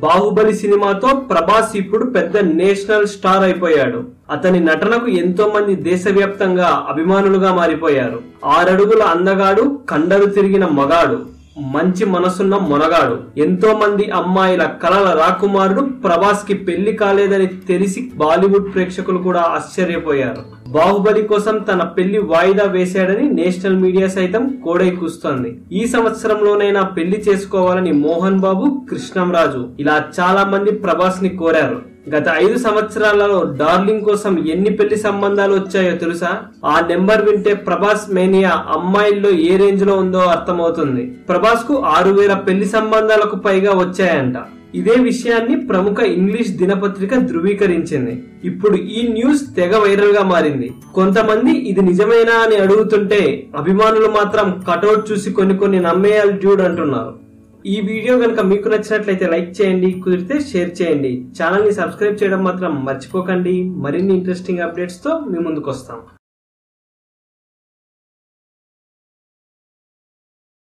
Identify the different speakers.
Speaker 1: బాహుబలి సినిమాతో ప్రభాస్ ఇప్పుడు పెద్ద నేషనల్ స్టార్ అయిపోయాడు. అతని నటనకు ఎంతో మంది దేశవ్యాప్తంగా అభిమానులుగా మారిపోయారు. 6 అడుగుల అందగాడు, కండలు తిరిగిన మగాడు, మంచి మనసున్న మొనగాడు, ఎంతో మంది అమ్మాయిల కలల రాకుమారుడు ప్రభాస్ కి పెళ్లి కాలేదని తెలిసి బాలీవుడ్ ప్రేక్షకులు కూడా ఆశ్చర్యపోయారు. బాహుబలి కోసం తన పెళ్లి వాయిదా వేశాడని నేషనల్ మీడియా సైతం కోడై కూస్తోంది. ఈ సంవత్సరంలోనైనా పెళ్లి చేసుకోవాలని మోహన్ బాబు, కృష్ణంరాజు ఇలా చాలా మంది ప్రభాస్ ని కోరారు. గత 5 సంవత్సరాలలో డార్లింగ్ కోసం ఎన్ని పెళ్లి సంబంధాలు వచ్చాయో తెలుసా? ఆ నెంబర్ వింటే ప్రభాస్ మేనియా అమ్మాయిల్లో ఏ రేంజ్ లో ఉందో అర్థమవుతుంది. ప్రభాస్ కు 6000 పెళ్లి సంబంధాలకు పైగా వచ్చాయంట. ఇదే విషయాన్ని ప్రముఖ ఇంగ్లీష్ దినపత్రిక ధృవీకరించింది. ఇప్పుడు ఈ న్యూస్ తెగ వైరల్ గా మారింది. కొంతమంది ఇది నిజమేనా అని అడుగుతుంటే అభిమానులు మాత్రం కటౌట్ చూసి కొన్ని నమ్మేయాలి డ్యూడ్ అంటున్నారు. ఈ వీడియో కనుక మీకు నచ్చినట్లయితే లైక్ చేయండి, కుదిరితే షేర్ చేయండి. ఛానల్ ని సబ్స్క్రైబ్ చేయడం మాత్రం మర్చిపోకండి. మరిన్ని ఇంట్రెస్టింగ్ అప్డేట్స్ తో మీ ముందుకు వస్తాం.